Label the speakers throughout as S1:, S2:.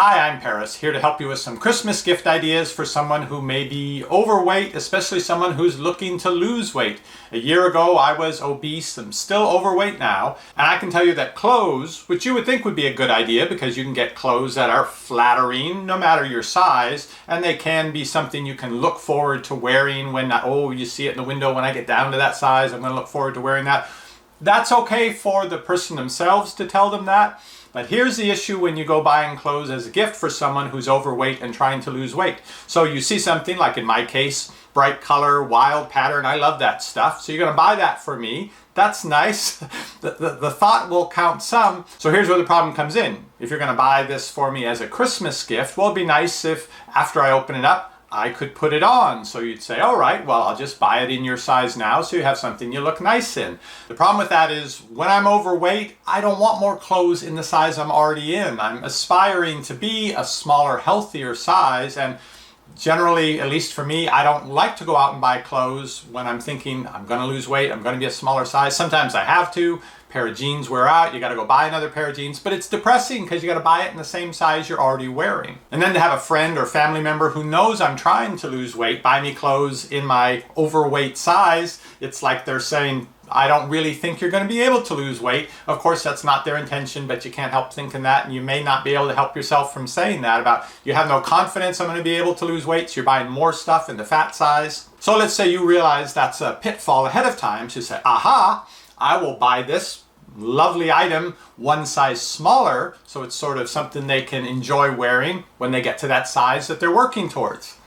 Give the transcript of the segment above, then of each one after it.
S1: Hi, I'm Paris, here to help you with some Christmas gift ideas for someone who may be overweight, especially someone who's looking to lose weight. A year ago, I was obese. I'm still overweight now. And I can tell you that clothes, which you would think would be a good idea because you can get clothes that are flattering no matter your size, and they can be something you can look forward to wearing when, you see it in the window, when I get down to that size, I'm going to look forward to wearing that. That's okay for the person themselves to tell them that. But here's the issue when you go buying clothes as a gift for someone who's overweight and trying to lose weight. So you see something like, in my case, bright color, wild pattern. I love that stuff. So you're going to buy that for me. That's nice. The thought will count some. So here's where the problem comes in. If you're going to buy this for me as a Christmas gift, well, it'd be nice if after I open it up, I could put it on. So you'd say, all right, well, I'll just buy it in your size now so you have something you look nice in. The problem with that is when I'm overweight, I don't want more clothes in the size I'm already in. I'm aspiring to be a smaller, healthier size, and generally, at least for me, I don't like to go out and buy clothes when I'm thinking I'm going to lose weight, I'm going to be a smaller size. Sometimes I have to. Pair of jeans wear out, you got to go buy another pair of jeans, but it's depressing because you got to buy it in the same size you're already wearing. And then to have a friend or family member who knows I'm trying to lose weight buy me clothes in my overweight size, it's like they're saying, I don't really think you're going to be able to lose weight. Of course, that's not their intention, but you can't help thinking that, and you may not be able to help yourself from saying that about you have no confidence I'm going to be able to lose weight, so you're buying more stuff in the fat size. So let's say you realize that's a pitfall ahead of time, so you say, aha, I will buy this lovely item one size smaller, so it's sort of something they can enjoy wearing when they get to that size that they're working towards.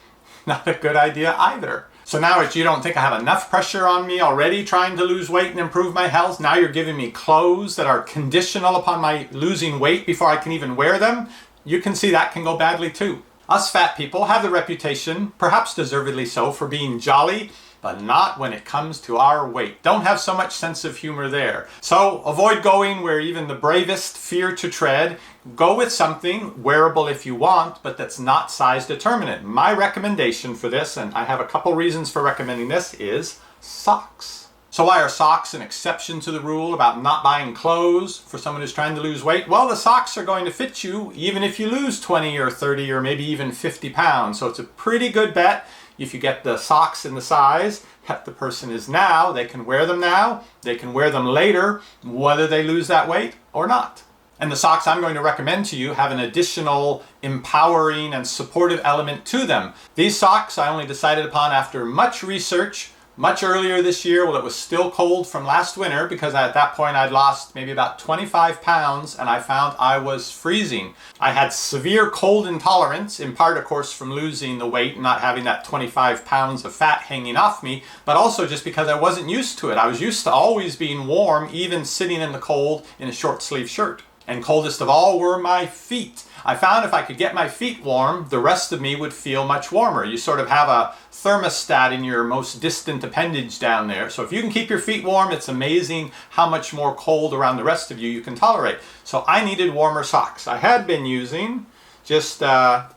S1: Not a good idea either. So now if you don't think I have enough pressure on me already trying to lose weight and improve my health, now you're giving me clothes that are conditional upon my losing weight before I can even wear them, you can see that can go badly too. Us fat people have the reputation, perhaps deservedly so, for being jolly, but not when it comes to our weight. Don't have so much sense of humor there. So avoid going where even the bravest fear to tread. Go with something wearable if you want, but that's not size determinant. My recommendation for this, and I have a couple reasons for recommending this, is socks. So why are socks an exception to the rule about not buying clothes for someone who's trying to lose weight? Well, the socks are going to fit you even if you lose 20 or 30 or maybe even 50 pounds. So it's a pretty good bet. If you get the socks in the size that the person is now, they can wear them now, they can wear them later, whether they lose that weight or not. And the socks I'm going to recommend to you have an additional empowering and supportive element to them. These socks I only decided upon after much research, much earlier this year. Well, it was still cold from last winter because at that point I'd lost maybe about 25 pounds and I found I was freezing. I had severe cold intolerance, in part of course from losing the weight and not having that 25 pounds of fat hanging off me, but also just because I wasn't used to it. I was used to always being warm, even sitting in the cold in a short sleeve shirt. And coldest of all were my feet. I found if I could get my feet warm, the rest of me would feel much warmer. You sort of have a thermostat in your most distant appendage down there. So if you can keep your feet warm, it's amazing how much more cold around the rest of you can tolerate. So I needed warmer socks. I had been using just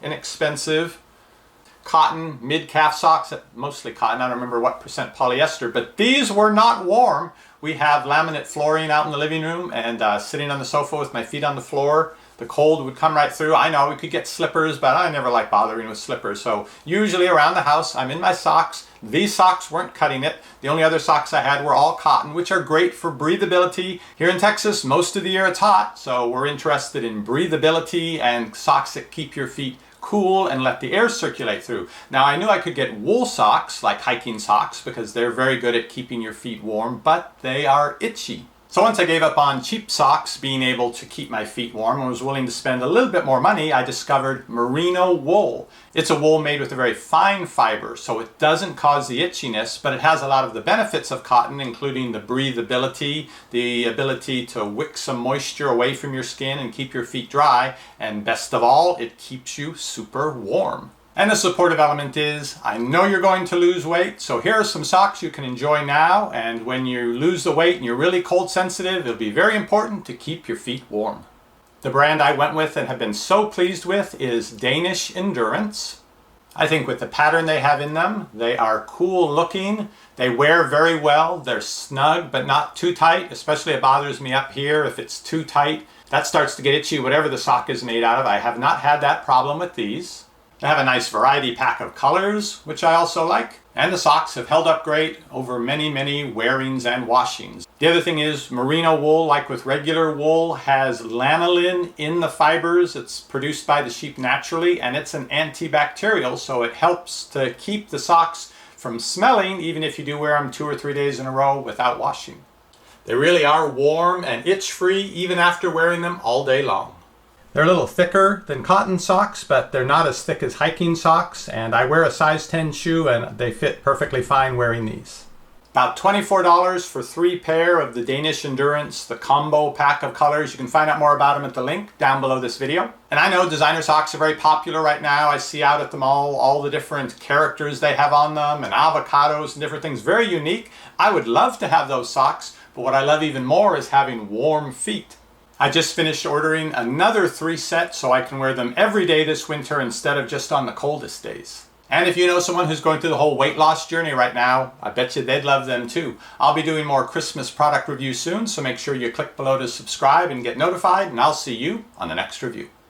S1: inexpensive cotton mid-calf socks, mostly cotton. I don't remember what percent polyester, but these were not warm. We have laminate flooring out in the living room, and sitting on the sofa with my feet on the floor, the cold would come right through. I know we could get slippers, but I never like bothering with slippers. So usually around the house, I'm in my socks. These socks weren't cutting it. The only other socks I had were all cotton, which are great for breathability. Here in Texas, most of the year it's hot, so we're interested in breathability and socks that keep your feet cool and let the air circulate through. Now I knew I could get wool socks, like hiking socks, because they're very good at keeping your feet warm, but they are itchy. So once I gave up on cheap socks being able to keep my feet warm and was willing to spend a little bit more money, I discovered merino wool. It's a wool made with a very fine fiber, so it doesn't cause the itchiness, but it has a lot of the benefits of cotton, including the breathability, the ability to wick some moisture away from your skin and keep your feet dry, and best of all, it keeps you super warm. And the supportive element is, I know you're going to lose weight, so here are some socks you can enjoy now, and when you lose the weight and you're really cold sensitive, it'll be very important to keep your feet warm. The brand I went with and have been so pleased with is Danish Endurance. I think with the pattern they have in them, they are cool looking, they wear very well, they're snug but not too tight, especially it bothers me up here if it's too tight. That starts to get itchy, whatever the sock is made out of. I have not had that problem with these. They have a nice variety pack of colors, which I also like. And the socks have held up great over many, many wearings and washings. The other thing is merino wool, like with regular wool, has lanolin in the fibers. It's produced by the sheep naturally, and it's an antibacterial, so it helps to keep the socks from smelling, even if you do wear them 2 or 3 days in a row without washing. They really are warm and itch-free even after wearing them all day long. They're a little thicker than cotton socks, but they're not as thick as hiking socks, and I wear a size 10 shoe and they fit perfectly fine wearing these. About $24 for 3 pair of the Danish Endurance, the combo pack of colors. You can find out more about them at the link down below this video. And I know designer socks are very popular right now. I see out at the mall all the different characters they have on them and avocados and different things. Very unique. I would love to have those socks, but what I love even more is having warm feet. I just finished ordering another 3 sets so I can wear them every day this winter instead of just on the coldest days. And if you know someone who's going through the whole weight loss journey right now, I bet you they'd love them too. I'll be doing more Christmas product reviews soon, so make sure you click below to subscribe and get notified, and I'll see you on the next review.